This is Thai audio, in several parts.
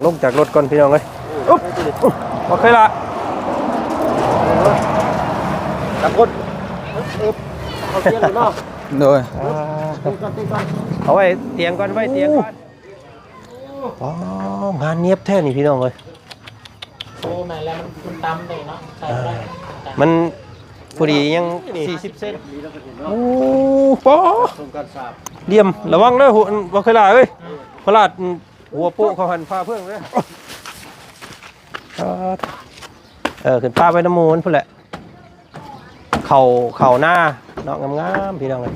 ลงจากรถก่อนพี่น้องเลยอุ๊บโอเคละจับกดเอาเตียงเนาะโดยเอาไว้เตียงก่อนไว้เตียงก่อนอ๋องานเนียบแท้นี่พี่น้องเลยโอ้แม่แล้วมันตำเลยเนาะใส่ได้มันพอดียัง40เซนโอ้ปอเดี่ยมระวังเด้อหัวบ่เคยลาเอ้ยพลาดหัวโป๊ะเขาหันพาเพื่อนเลยขึ้นป้าไปน้ำมูลพุ่นแหละเข่าหน้าเนาะงามๆพี่น้องเลย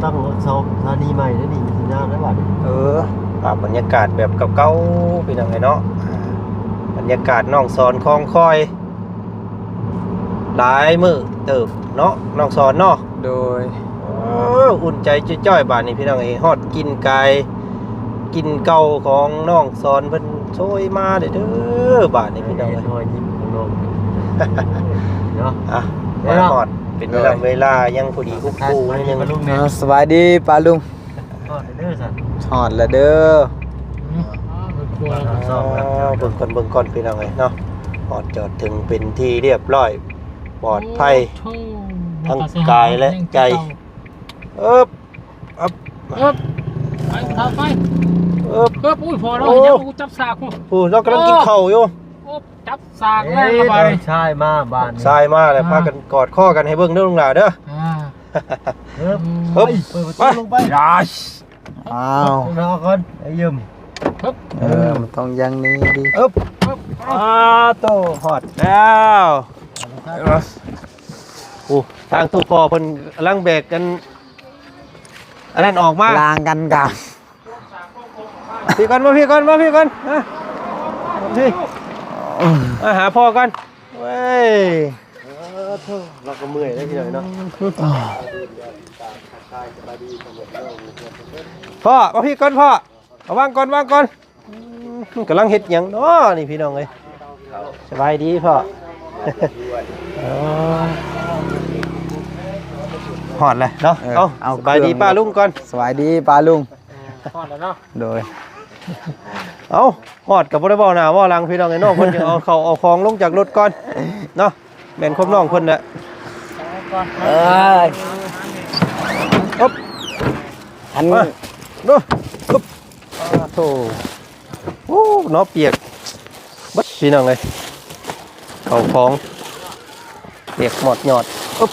ตั้งเสาสถานีใหม่ได้ดีมีสัญญาณได้บ้างภาพบรรยากาศแบบเก่าๆพี่น้องเลยเนาะบรรยากาศน้องสอนคลองคอยหลายมือเติบเนาะน้องสอนเนาะโดยอุ่นใจจ้อยๆบาดนี้พี่น้องเอ้ฮอดกินไก่กินเก่าของน้องสอนเพิ่นช่วยมาเด้อบาดนี้พี่น้องเอ้ย น้อยยิ้มของน้องเนาะมาฮอดเป็นเวลายังพอดีคุกคูนิดนึง สวัสดีป้าลุงฮอดเด้อสันฮอดแล้วเด้อเบิ่งก่อนพี่น้องเอ้ยเนาะฮอดจอดถึงเป็นที่เรียบร้อยปลอดภัยทั้งกายและใจไปทำไปอุ้ยพอแล้วยังกูจับสากกูเรากำลังกินข้าวอยู่จับสากแล้วไปใช่มาบ้านทรายมาเลยพากันกอดข้อกันให้เบิ่งเด้อลุงหลาเด้อเปิดประตูลงไปอ้าวรอก่อนไอ้ยืมมันต้องยังนี้ดิโตฮอดแล้วทางตู้ปอเพิ่นกำลังแบกกันอันนั้นออกมาล้างกันกับพี่ก่อนมาพี่ก่อนพี่มาหาพ่อก่อนเว้ยเราก็เมื่อยแล้วพี่หน่อยเนาะพ่อมาพี่ก่อนพ่อวางก่อนกำลังเฮ็ดหยังเนาะนี่พี่น้องเอ้ยสบายดีพ่อหอดเลยเนาะเอาสบายดีป้าลุงก่อนสบายดีป้าลุงหอดแล้วเนาะโดยเอาหอดกับบริบาลหนาว่าลังพี่น้องไอ้น้องคนจะเอาเขาเอาของลงจากรถก่อนเนาะแม่นครบน้องคนน่ะอ๊บอันนี้ดูอ๊บโธ่โอ้เนาะเปียกบัดพี่น้องเลยเขาของเปียกหมดหยอดอ๊บ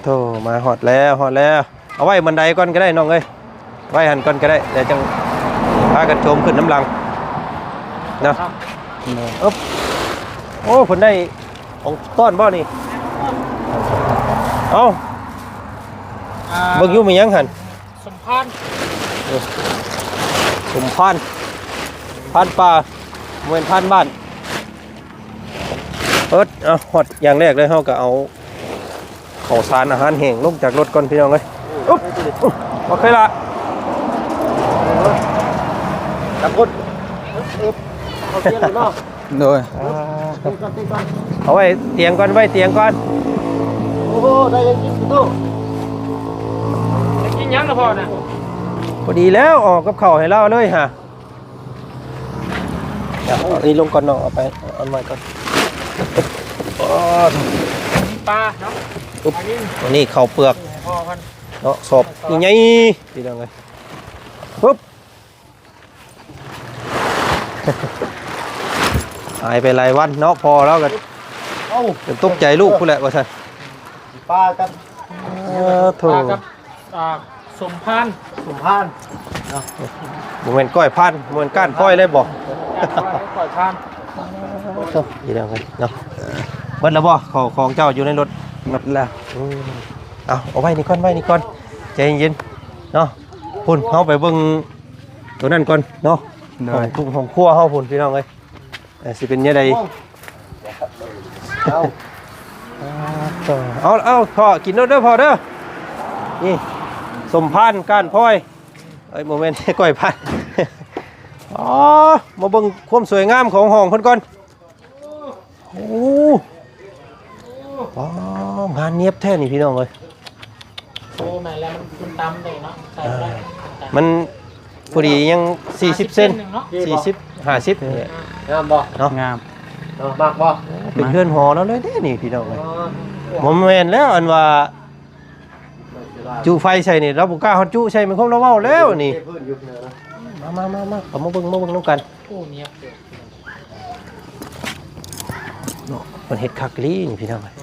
โธ่มาหอดแล้วเอาไว้บันไดก่อนก็ได้น้องเอ้ยไว้หันก่อนก็ได้เดี๋ยวจังพากันชมขึ้นน้ำลังนะโอ้คนได้ของต้อนบ่นี่เอาเบิ่งอยู่มียังหันสมพานพานป่าเหมือนพานบ้านเอาหอดอย่างแรกเลยเขาก็เอาข้าวสารอาหารแห้งลงจากรถก่อนพี่น้องเลยโอเคละจับกดเอาเตียงเนาะโดยเอาไว้เตียงก่อนโอ้โหได้ยังกินอยู่ตู้จะกินยังนะพ่อนะพอดีแล้วออกกับข้าวให้เราเลยฮะเอานี่ลงก่อนน้องเอาไปเอาไว้ก่อนปลาเนาะอันนี้ข้าวเปลือกเนาะสอบยังไงดีจังเลยปุ๊บหายไปหลายวันเนาะพอแล้วกันเป็นตกใจลูกกูแหละว่าใช่ปลากันโถ่สมพานโมเมนต์ก้อยพันโมเมนต์ก้านก้อยเลยบอกก้อยพานดีจังเลยเนาะเบิ้ลแล้วบ่ของเจ้าอยู่ในรถหมดแล้วเอาไว้นี่ก่อนใจเย็นเนาะพุ่นเข้าไปเบิ่งตัวนั้นก่อนเนาะของครัวเข้าพุ่นพี่น้องเลยสิเป็นยังไงเอาพ่อกินเด้อพ่อเด้อนี่ สมพานก้านพ้อยเอ้ยโมเมนต์ก้อยพันอ๋อมาเบิ่งความสวยงามของห้องเพิ่นก่อนโอ้อ๋องานเนียบแท้นี่พี่น้องเอ้ย โอ้แม่แล้วมันตำเลยเนาะใส่ได้ มันพอดียัง40เซน40 50นี่ งามบ่ เนาะ งามมากบ่ เป็นเพื่อนหอแล้วเลยเด้นี่พี่น้องเอ้ยบ่แม่นแล้วอันว่าจุไฟใส่นี่เราบ่กล้าฮอดจุใส่มันคงเราเว้าแล้วนี่มาเอามาเบิ่งนำกัน โอ้เนียบเดียว เนาะมันเฮ็ดคักลีนี่พี่น้องเอ้ย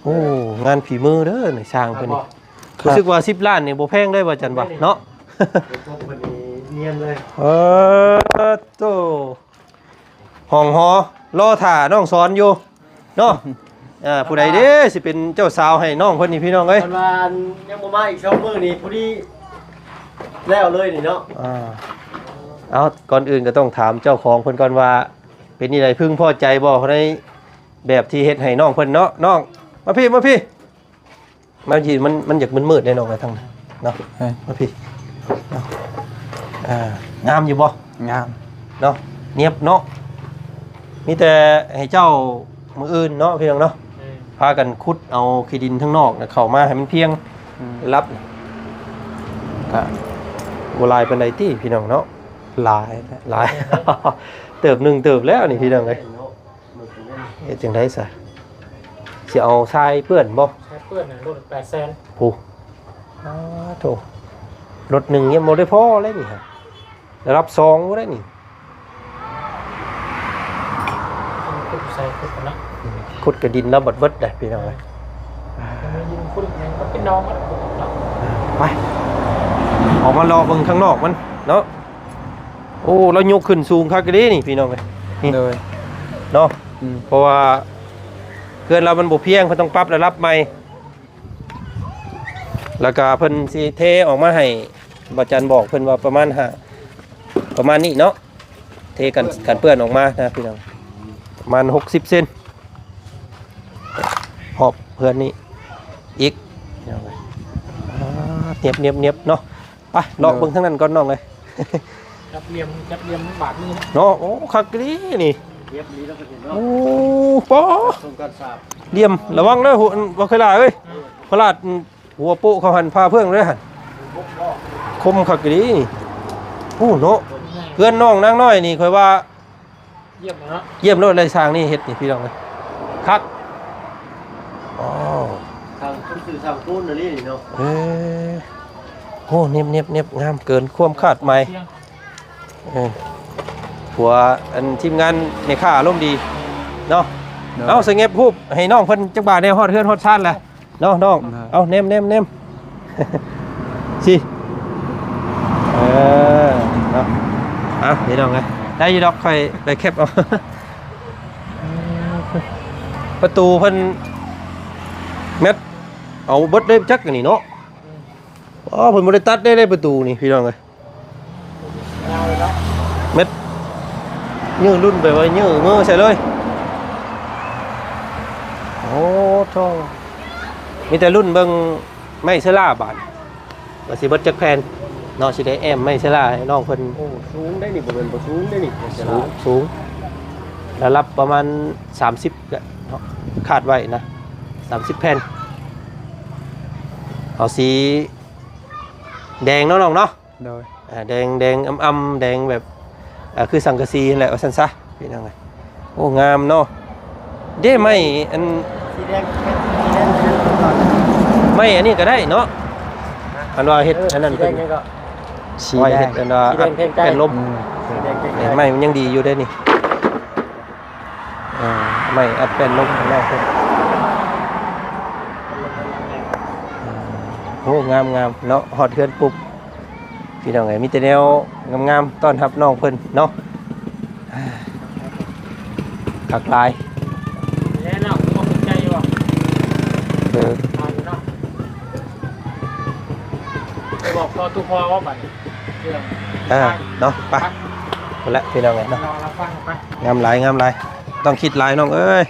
โอ้งานฝีมือเด้อนี่สร้างเพิ่นนี่รู้สึกว่า10ล้านนี่บ่แพงเลยว่าจันว่าเนาะ เนียนเลย โตห้องหอรอถ่าน้องสอนอยู่เนาะผู้ใดเด้สิเป็นเจ้าสาวให้น้องเพิ่นนี่พี่น้องเอ้ย ประมาณยังบ่มาอีก2มื้อนี่พอดีแล้วเลยนี่เนาะ เอาก่อนอื่นก็ต้องถามเจ้าของเพิ่นก่อนว่าเป็นนี่ไดพึงพอใจบ่ในแบบที่เฮ็ดให้น้องเพิ่นเนาะน้องมาพี่บางทีมันอยากมืดๆได้น้องไอ้ทั้งนั้นเนาะมาพี่เนาะงามอยู่บ่งามเนาะเนียบเนาะมีแต่ให้เจ้ามืออื่นเนาะพี่น้องเนาะพากันขุดเอาขี้ดินข้างนอกเข้ามาให้มันเพียงรับก็บ่หลายปานใดติพี่น้องเนาะหลาย เติบแล้วนี่พี่น้องเอ้ยเฮ็ดจังได๋ซะสิเอาทรายเปื้อนบ่ ใช้เพื่อนนะรถ800,000 โอ้โธ่รถหนึ่งยังบ่ได้พอเลยนี่ฮะได้รับซองบ่ได้นี่ ขุดใส่ขุดกันนะ ขุดกระดินแล้วบดเบิดได้พี่น้องเอ้ย มันยิงขุดยังก็เป็นน้องมันเนาะ ไปออกมารอเบิ่งข้างนอกมันเนาะโอ้เรายกขึ้นสูงคักกะเด้นี่พี่น้องเอ้ยนี่เลยเนาะเพราะว่าเพื่อนเรามันบ่เพียงเพิ่นต้องปรับระดับใหม่แล้วก็เพิ่นสิเทออกมาให้บ่จันบอกเพิ่นว่าประมาณนี้เนาะเทกันเปื้อนออกมานะพี่น้องประมาณ60เซนหอบเพื่อนนี่อีกเนียบเนาะไปลองเบิ่งทางนั้นก่อนน้องเลย จับเหลี่ยมบาดมือ เนาะโอ้คักดีนี่ เรียบนี้แล้วก็เห็นเนาะ โอ้ปอ ทำการสาบ เลี่ยมระวังเด้อหัวบ่เคยลาเอ้ยพลาดหัวโปะเขาหันพาเพื่อนเลยหั่นคมคักดีนี่โอ้เนาะเพื่อนน้องนางน้อยนี่ค่อยว่า เยี่ยมเนาะ เยี่ยมโลดเลยสร้างนี่เฮ็ดนี่พี่น้องเลยคักอ๋อ ทางคุณสื่อทางปูนนี่เนาะ โอ้เนียบงามเกินความคาดหมายผัวอันทีมงานในข้าอารมณ์ดีเนาะเอาสงบรูปให้น้องเพิ่นจักบาทในฮอดเฮือนฮอดชาติแหละเนาะน้องเอาเนม สิเนาะอ่ะนี่น้องไงได้อยี่ดอกค่อยไปแคปเอา ประตูเพิ่นเม็ดเอาเบิดได้จักกันนี่เนาะอ๋อเพิ่นบ่ได้ตัดได้ประตูนี่พี่น้องเอ้ย ยาวเลยเนาะ เม็ดยื้อรุ่นไปไว้ยื้อมือใส่เลยโอ้โธ่มีแต่รุ่นเบิ่งไม้เชล่าบาดว่าสิเบิดจักแผ่นเนาะสิได้แอมไม้เชล่าให้น้องเพิ่น โอ้สูงได้นี่บ่เป็นบ่สูงได้นี่ สูงแล้วรับประมาณ30ก็เนาะคาดไว้นะ30แผ่นเอาสีแดงเนาะน้องเนาะโดยแดงอ่ำๆแดงแบบคือสังกะสีแหละว่าซั่นซะพี่น้องเอ้ยโอ้งามเนาะเด้ไม่อัน สีแดง ไม่อันนี้ก็ได้เนาะอันว่าเฮ็ดอันนั้น สีแด เป็น งนี่ก็ สีเฮ็ดอันว่าอัดเป็นลม สีแดง ไม่มันยังดีอยู่ได้นี่ไม่อัดเป็นลมข้างนอกเพิ่นโอ้งามเนาะฮอดเฮือนปุ๊บพี่น้องเอ้ยมีแต่แนวงามๆต้อนรับน้องเพิ่นเนาะคักหลาย แล้วเนาะต้องใจอยู่อ่ะเอาอยู่เนาะไปบอกพอตุพอว่าบัดเรื่อง เนาะไปคนละพี่น้องเอ้ยเนาะ รอรับฟังไป งามหลายต้องคิดหลายน้องเอ้ย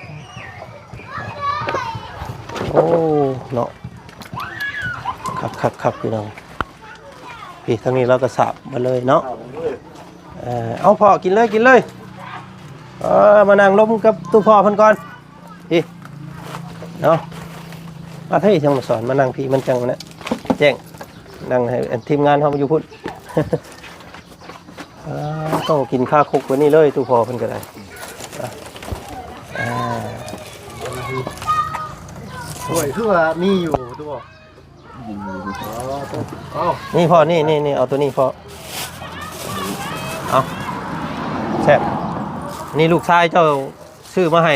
โอ้เนาะครับพี่น้อง พี่ทางนี้เราก็สับมาเลยเนาะเอาพ่อกินเลยกินเลยมานั่งล้มกับตู้พ่อเพิ่นก่อนพี่เนาะมาให้ช่างมาสอนมานั่งพี่มันจังนะแจ้งนั่งให้ทีมงานเขามาอยู่พุ่น ต้องกินข้าวคุกวันนี้เลยตู้พ่อเพิ่นก็ได้สวยคือว่ามีอยู่ตัวนี่พ่อนี่เอาตัวนี้พ่อเอาแซ่บนี่ลูกชายเจ้าซื้อมาให้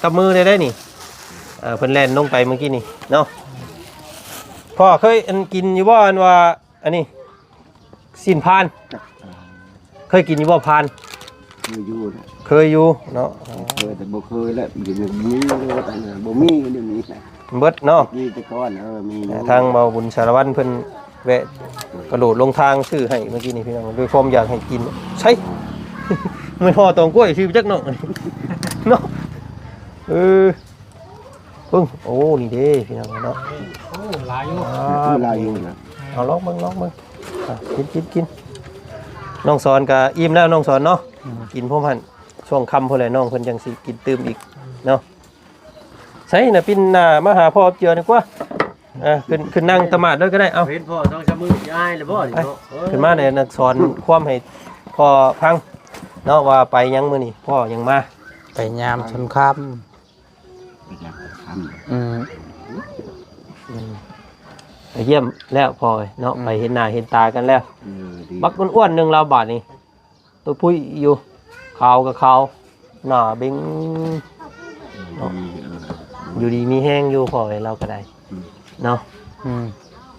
กับมือได้นี่เพิ่นแล่นลงไปเมื่อกี้นี่เนาะพ่อเคยกินอยู่บ่อันว่าอันนี้สินพานเคยกินอยู่บ่พานเคยอยู่เนาะเคยแต่บ่เคยแล้วอยู่บ่มีเลยแต่บ่มีเดี๋ยวนี้เบิดเนาะมีแต่ก่อนมีทางเบาบุญสารวัตรเพิ่นแวะกระโดดลงทางซื้อให้เมื่อกี้นี่พี่น้องด้วยความอยากให้กินใช่มันห่อตองกล้วยชื่อจักเนาะเนาะพึ่งโอ้นี่เด้พี่น้องเนาะโอ้ลายอยู่ลายอยู่นะเอาลองเบิ่งกินน้องสอนก็อิ่มแล้วน้องสอนเนาะกินพร้อมหั่นช่วงค่ำพุ่นแหละน้องเพิ่นจังสิกินตื่มอีกเนาะใช่น่ะปิ่นหน้ามาหาพ่อเจือดีกว่าขึ้นนั่งตะหมาดด้วยก็ได้เอาเห็นพ่อต้องชะมือยายเลยพ่อนี่ขึ้นมาเนี่ยนักสอนความให้พ่อพังเนาะว่าไปยังมื้อนี้พ่อยังมาไปยามชนค่ำไปเยี่ยมแล้วพ่อเนาะไปเห็นหน้าเห็นตากันแล้วบักอ้วนๆนึงเราบาดนี่ตัวพุ้ยอยู่ขาวกับขาวหน้าเบ้งอยู่ดีมีแห้งอยู่พ่อเราก็ได้เนาะ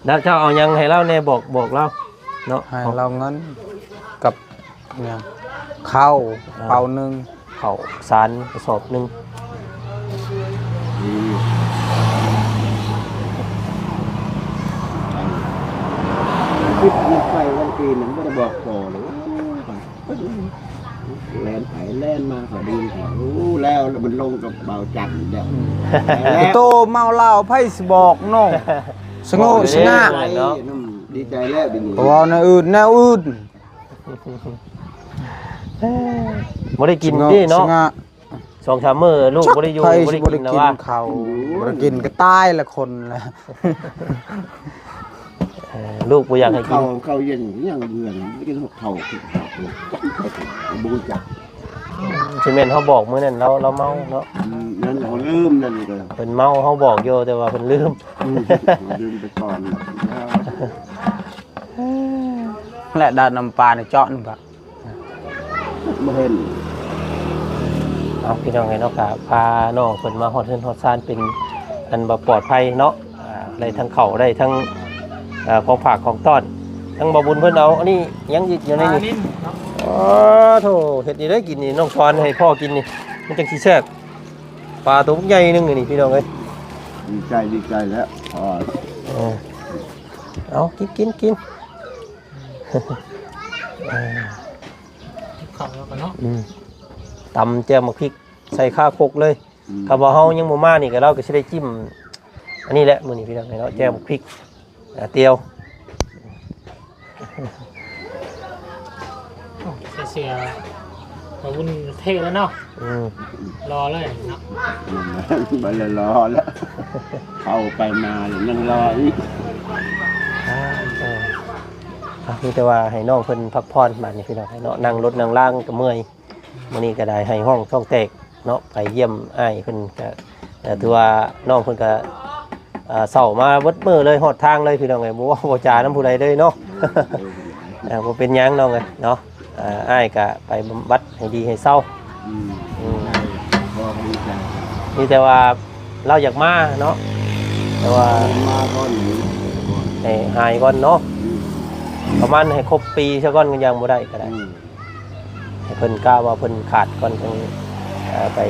แล้วเจ้าเอายังให้เราเนี่ยบอกเราเนาะให้เราเงินกับยังข้าวเป่านึงข้าวสารกระสอบนึงคิดไปวันปีนั้นไม่ได้บอกต่อเลยแล่นไปแล่นมาเขาดีเขาแล้วมันลงกับเบาจันเดี๋ยวโตเมาเหล้าไพ่สบอกน้องสงบสง่าดีใจแล้วดีว่าแนวอื่นบ่ได้กินดิเนาะ2-3 มื้อลูกบ่ได้อยู่บ่ได้กินนะว่าข้าวบ่ได้กินก็ตายละคนละลูกบ่อยากให้กินข้าวเย็นยังเบื่อไม่กินข้าวบูจักซีเมนต์เขาบอกมื้อนั้นเราเมาเนาะนั่นเขาลืมนั่นก็เพิ่นเมาเขาบอกอยู่แต่ว่าเพิ่นลืมไปก่อนและดาน้ำปลาในเจาะนึงครับบ่เห็นเอาพี่น้องให้เนาะก็พาน้องเพิ่นมาฮอดเฮือนฮอดซ่านเป็นอันบ่ปลอดภัยเนาะได้ทั้งเข้าได้ทั้งของฝากของต้อนทั้งบ่บุญเพิ่นเอาอันนี้ยังอยู่ในนี่โธ่เฮ็ดนี่ได้กินนี่น้องสอนให้พ่อกินนี่มันจังสิแซ่บปลาตัวใหญ่นึงนี่พี่น้องเอ้ยดีใจแล้วเอากินข้าวแล้วกันเนาะตำแจ่วมะพริกใส่ข้าวโคกเลยถ้าบ่เฮายังบ่มานี่ก็เราก็สิได้จิ้มอันนี้แหละมื้อนี้พี่น้องเนาะแจ่วมะพริกเตียวเสียมาวุ่นเท่แล้วเนาะรอเลยเนาะไปเลยรอแล้วเข้าไปมายังรออีกนี่แต่ว่าให้น้องเพิ่นพักผ่อนบัดนี้พี่น้องให้เนาะนั่งรถนั่งล่างก็เมื่อยมื้อนี้ก็ได้ให้ห้องช่องแตกเนาะไปเยี่ยมอ้ายเพิ่นก็ถือว่าน้องเพิ่นก็เศร้ามาเบิดมื้อเลยฮอดทางเลยพี่น้องเอ้ยบ่ว่าบ่จาน้ำผู้ใดเลยเนาะบ่เป็นหยังน้องเอ้ยเนาะอ้ายก็ไปบำบัดให้ดีให้เศร้านี่แต่ว่าเราอยากมาเนาะแต่ว่าให้หายก่อนเนาะประมาณให้ครบปีซะก่อนก็ยังบ่ได้ก็ได้ให้เพิ่นกล้าว่าเพิ่นขาดก่อนจังไป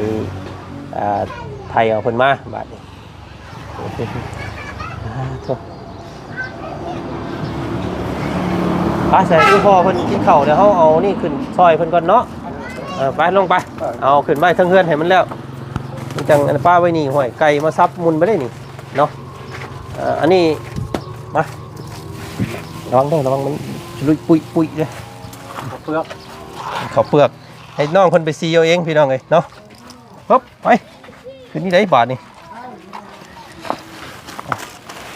ไทยเอาเพิ่นมาบาดนี้ใส่ที่พ่อเพิ่นกินข้าวเดี๋ยวเขาเอานี่ขึ้นซอยเพิ่นก่อนเนาะไปลงไปเอาขึ้นไปทั้งเฮือนให้มันแล้วมันจังป้าไว้นี่ห้อยไก่มาซับมุนไปได้นี่เนาะอันนี้มาระวังด้วยระวังมัน ลุยปุยเลย เปลือก ข้าวเปลือกให้น้องเพิ่นไปซีเอาเองพี่น้องเอ้ยเนาะปึ๊บไปคืนนี้ได้บาทนี่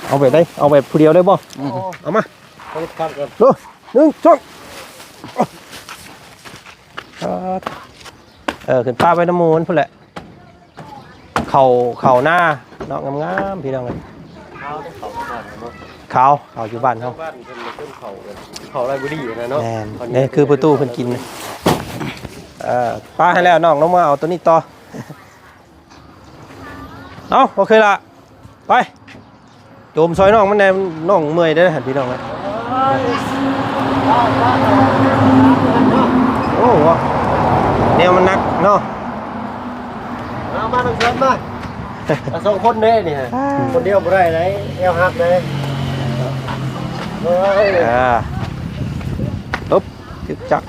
เอาแบบได้เอาแบบผู้เดียวได้บ่เอามา เอาข้างกัน ดู1 2ขึ้นป้าไปน้ำมูนพุ่นแหละเข่าหน้าเนาะงามๆพี่น้องเอ้ย เอาได้เขาบ้านเนาะ เขาอยู่บ้านเขา บ้านเป็นต้นเขาไรบุรีนะเนาะ แน่นนี่คือประตูเพิ่นกินป้าให้แล้วน้องลงมาเอาตัวนี้ต่อเอาโอเคละไปโจมซอยน้องมันแน่น้องเมื่อยได้อหันพี่น้องเลยโอ้โหแนวมันนักเนาะ เอามาทั้งคนมาสองคนเด้นี่ฮะคนเดียวบ่ได้ไหนเอวหักเลยเฮ้ย ปุ๊บจึกจัก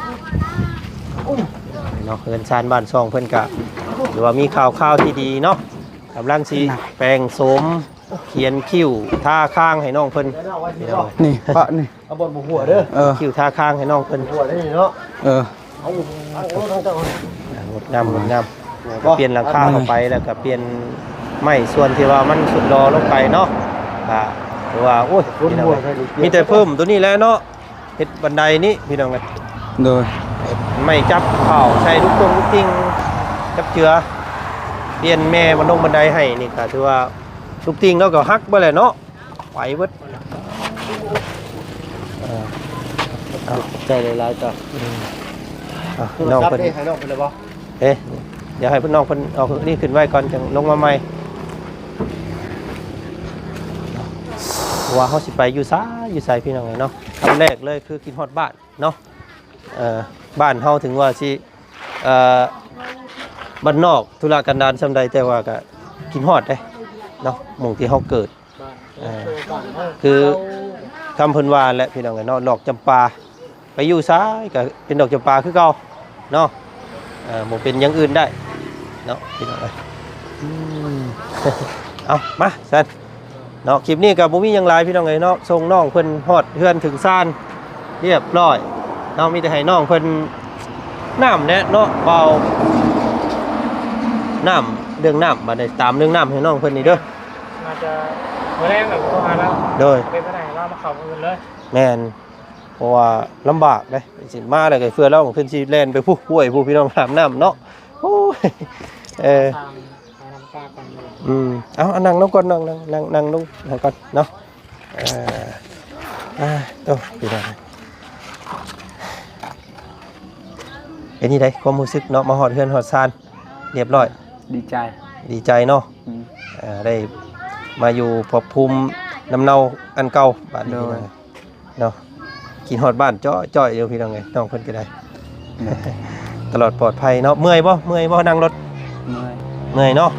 เนาะเพิ่นซานบ้านซองเพิ่นกะหรือว่ามีข่าวที่ดีเนาะกำลังสิแปลงโสมเขียนคิ้วท่าข้างให้น้องเพิ่นพี่น้อง นี่ปะนี่ เอาบนหัวเด้อ คิ้วท่าข้างให้น้องเพิ่น หัวได้เนาะ เอา ทั้งตัว งดงามก็เปลี่ยนหลังคาเข้าไปแล้วก็เปลี่ยนไม้ส่วนที่ว่ามันสุดรอลงไปเนาะหรือว่าโอ้ยมีแต่เพิ่มตัวนี้แล้วเนาะเฮ็ดบันไดนี้พี่น้องเลย โดย ไม่จับเข่าใช้ลูกติ้งจับเจือเปลี่ยนแม่บันไดให้นี่ก็ถือว่าลูกติ้งแล้วก็ฮักไปเลยเนาะไปเบิด ใจเลยลายจ้ะ น้องเพิ่น ให้น้องไปเลยบ่ เอ๊ะเดี๋ยวให้เพิ่นน้องเพิ่นเอานี่ขึ้นไว้ก่อนจังลงมาใหม่ว่าเขาสิไปอยู่ซ้ายพี่น้องเลยเนาะคำแรกเลยคือกินฮอดบ้านเนาะบ้านเฮาถึงว่าสิบ้านนอกธุรกันดารซำใดแต่ว่าก็กินฮอดได้เนาะหมู่ที่เฮาเกิดคือคำเพิ่นว่าและพี่น้องเอ้ยเนาะดอกจำปาไปอยู่ซ้ายก็เป็นดอกจำปาคือเก่าเนาะบ่เป็นอย่างอื่นได้เนาะพี่น้องเอ้ยเอามาซั่นเนาะคลิปนี้ก็บ่มีหยังหลายพี่น้องเอ้ยเนาะส่งน้องเพิ่นฮอดเฮือนถึงซ่านเรียบร้อยเนาะมีแต่ให้น้องเพิ่นน้ำแน่เนาะเบาน้ำเรื่องน้ำบัดนี้ตามเรื่องน้ำให้น้องเพิ่นนี่เด้อ มาจะมาแรงแบบโทรหาแล้ว โดย ไปไหนเรามาเข้าอื่นเลย แม่นเพราะว่าลำบากเด้สิมาแล้วก็เฟื่อแล้วขึ้นสิแล่นไปผู้ป่วยผู้พี่น้องอาบน้ำเนาะโอ้ยทางน้ำปลากันเลย เอานั่งลงก่อนนั่งลงก่อนเนาะตัวพี่น้องเป็นนี่ได้ความรู้สึกเนาะมาหอดเฮือนหอดซานเรียบร้อย ดีใจ ดีใจเนาะได้มาอยู่ภพภูมิลำเนาอันเก่าบ้านนี้เนาะกินฮอดบ้านจ้อยเดียวพี่น้องไงน้องเพิ่นก็ได้ ตลอดปลอดภัยเนาะเมื่อยบ่นั่งรถเมื่อยเนาะ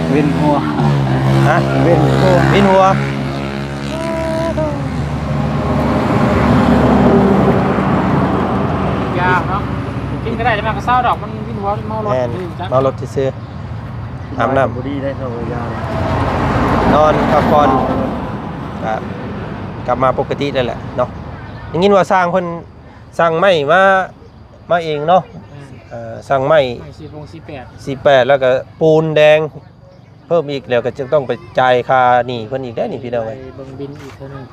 เวียนหัว ฮะ เวียนหัวย าเนาะกินก็ได้จะมาก็เศร้าดอกมันวินหัวเมารถ แม่นเมารถซื่ออาบน้ำ บุรีได้เท่าไหร่ยาน อนพักผ่อนกลับมาปกติได้แหละเนาะอย่างนี้ว่าสร้างเพิ่นสร้างไม้มาเองเนาะสร้างไม้ 48แล้วก็ปูนแดงเพิ่มอีกแล้วก็จะต้องไปจ่ายค่าหนี้เพิ่นอีกได้นี่พี่น้องเอ้ย เบิ่งบินอีกเท่านึง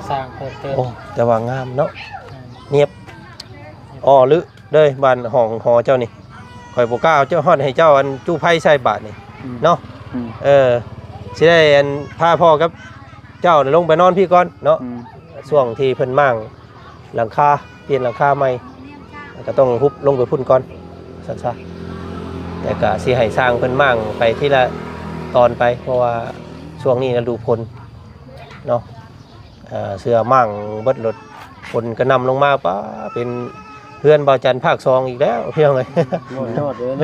ๆ สร้างเพิ่มเติม โอ้แต่ว่างามเนาะเนียบลึเด้ยบ้านห้องหอเจ้านี่ข่อยบ่กล้าเอาเจ้าฮอดให้เจ้าอันจู้ไผใส่บาทนี่เนาะสิได้อันพาพ่อกับเจ้าลงไปนอนพี่ก่อนเนาะช่วงที่เพิ่นมั่งหลังคาเปลี่ยนหลังคาใหม่ก็ต้องฮุบลงไปพุ่นก่อนซั่นซะแต่ก็สิให้สร้างเพิ่นมั่งไปทีละตอนไปเพราะว่าช่วงนี้ฤดูฝนเนาะเสื้อมั่งเบิดรถฝนก็นำลงมาป้าเป็นเพื่อนบ่าวจันทร์ภาค2อีกแล้วพี่น้องเอ้ย ยอดเลย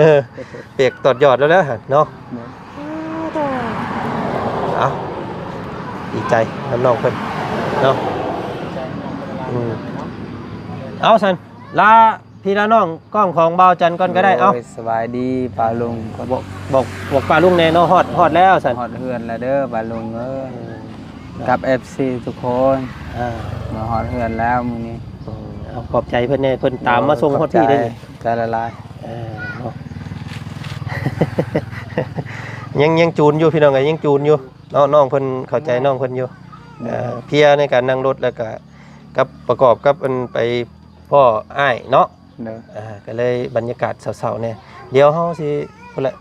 เปียกตอดยอดแล้วนะเนาะเอาดีใจน้องเพิ่นเนาะเอาสันลาพี่ละน้องกล้องของบ่าวจันทร์ก่อนก็ได้เอา สบายดีปลาลุงก็ บอกป้าลุงแน่เนาะฮอดแล้วสัน ฮอดเฮือนแล้วเด้อปลาลุง กับ FC ทุกคน มาฮอดเฮือนแล้วมื้อนี้ เอาขอบใจเพิ่นแน่เพิ่นตามมาส่งฮอดที่ได้นี่ ใจละลาย เนาะ ยังจูนอยู่พี่น้องไงยังจูนอยู่น้องเพิ่นเข้าใจน้องเพิ่นอยู่เพียในการนั่งรถแล้วก็กับประกอบกับอันไปพ่ออ้ายเนาะ เด้อ ก็เลยบรรยากาศเศร้าๆเนี่ยเดี๋ยวเฮาสิพุ่นแหละ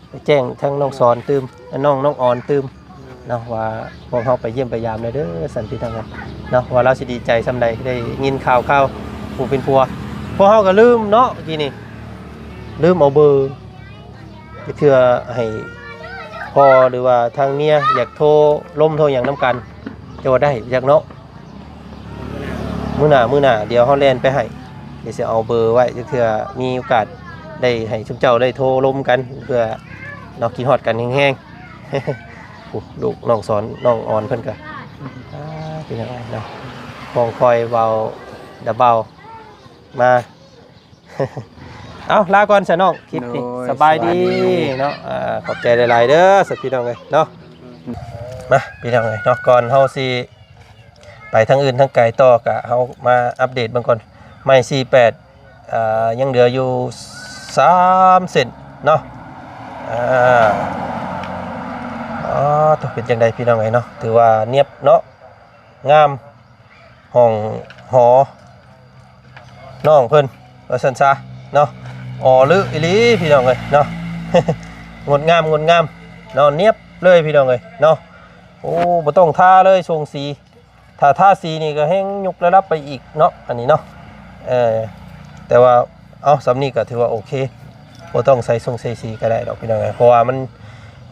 ไปแจ้งทั้งน้องสอนตื่มน้องอ่อนตื่มเนาะว่าพวกเฮาไปเยี่ยมไปยามเลยเด้อสันติทางนั้นเนาะว่าเราสิดีใจซำใดได้ยินข่าวผู้เป็นผัวพวกเฮาก็ลืมเนาะกี้นี่ลืมเอาเบอร์เทื่อให้พ่อหรือว่าทางเมียอยากโทรล่มโทรหยังนํกันจะว่าได้อยากเนาะมื้อหน้าเดี๋ยวเฮาแล่นไปให้เดี๋ยวสิเอาเบอร์ไว้เทื่อมีโอกาสได้ให้ชุมเจ้าได้โทรลมกันเพื่อเนาะกินฮอดกันแห้งๆ ลูกน้องสอนน้องอ่อนเพิ่นก็เป็นยังไงเนาะคองคอยเบาดับเบามา เอาลาก่อนซะน้องคลิปนี้สบายดีเนาะขอบใจหลายๆเด้อสักพี่น้องเอ้ยเนาะมาพี่น้องเอ้ยเนาะก่อนเฮาสิไปทางอื่นทางไกลต่อก็เฮามาอัปเดตเบิ่งก่อนไม้48ยังเหลืออยู่3เส้นเนาะต้องเป็นจังใดพี่น้องเอ้ยเนาะถือว่าเนียบเนาะงามห้องหอน้องเพิ่นว่าซั่นซะเนาะลึอีหลีพี่น้องเอ้ยเนาะ งดงามเนาะเนียบเลยพี่น้องเอ้ยเนาะโอ้บ่ต้องทาเลยทรงสีถ้าทาสีนี่ก็แฮงยกระดับไปอีกเนาะอันนี้เนาะแต่ว่าเอาสำนี้ก็ถือว่าโอเคบ่ต้องใส่ทรงใส่สีก็ได้ดอกพี่น้องเอ้ยเพราะว่ามัน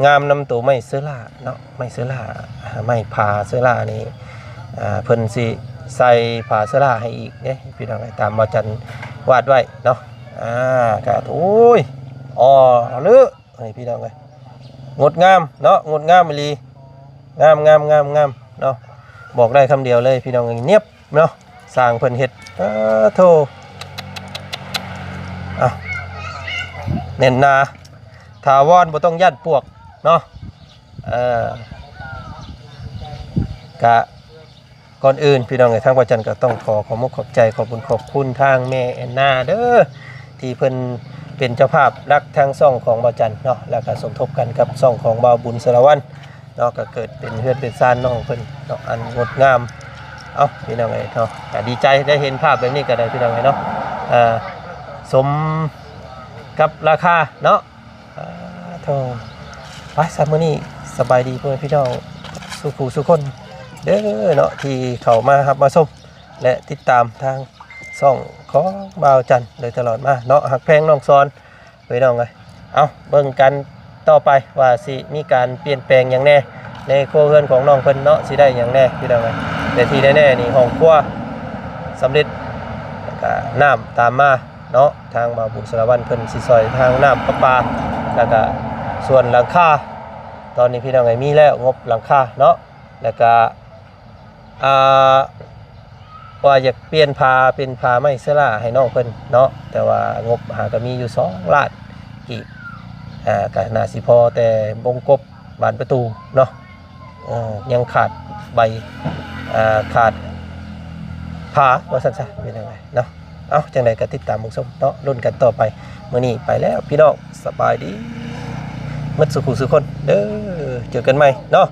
งามนำตัวไม้เสื้อล่าเนาะไม้เสื้อล่าไม้ผ่าเสื้อล่านี่เพิ่นสิใส่ผ่าเสื้อล่าให้อีกเด้พี่น้องเอ้ยตามบ่จันวาดไว้เนาะก็โอ้ยเลือนี่พี่น้องเอ้ยงดงามเนาะงดงามอีหลีงามเนาะบอกได้คำเดียวเลยพี่น้องเอ้ยเนียบเนาะสร้างเพิ่นเฮ็ดโธ่เน้นหนาถาวรบ่ต้องยัดปวกเนาะกะก่อนอื่นพี่น้องเอ้ยทางประจันก็ต้องขอมุกขอบใจขอบคุณทางแม่แอนนาเด้อที่เพิ่นเป็นเจ้าภาพรักทางซ่องของบ่จันเนาะแล้วก็สมทบกันกับซ่องของบ่าวบุญสารวัตรเนาะก็เกิดเป็นเฮือนเป็นซ่านน้องเพิ่นเนาะอันงดงามพี่น้องเอ้ยเนาะก็ดีใจได้เห็นภาพแบบนี้ก็ได้พี่น้องเอ้ยเนาะสมกับราคาเนาะโธ่ไปซัมมื้อนี้สบายดีเพื่อนพี่น้องสุขคนเด้อเนาะที่เข้ามาครับมาชมและติดตามทางช่องของบ่าวจันโดยตลอดมาเนาะหักแพงน้องซอนไปน้องเลยเอาเบิ่งกันต่อไปว่าสิมีการเปลี่ยนแปลงอย่างแน่ในครัวเรือนของน้องเพิ่นเนาะสิได้อย่างแน่พี่น้องเลยแต่ที่แน่ๆนี่ห้องครัวสำเร็จแล้วก็น้ำตามมาเนาะทางบ่าวบุญสารวัตรเพิ่นสิซอยทางน้ำประปาแล้วก็ส่วนหลังคาตอนนี้พี่น้องไงมีแล้วงบหลังคาเนาะแล้วก็ว่าอยากเปลี่ยนผ้าเป็นผ้าไม้เสื้อล่าให้น้องเพิ่นเนาะแต่ว่างบหาก็มีอยู่2 ล้านกีบก็น่าสิพอแต่บงกบบานประตูเนาะยังขาดใบขาดผ้าว่าซั่นซะเป็นยังไงเนาะเอาจังได๋ก็ติดตามชมเนาะลุ้นกันต่อไปมื้อนี้ไปแล้วพี่น้องสบายดีหมดสุขคนเด้อเจอกันใหม่เนาะ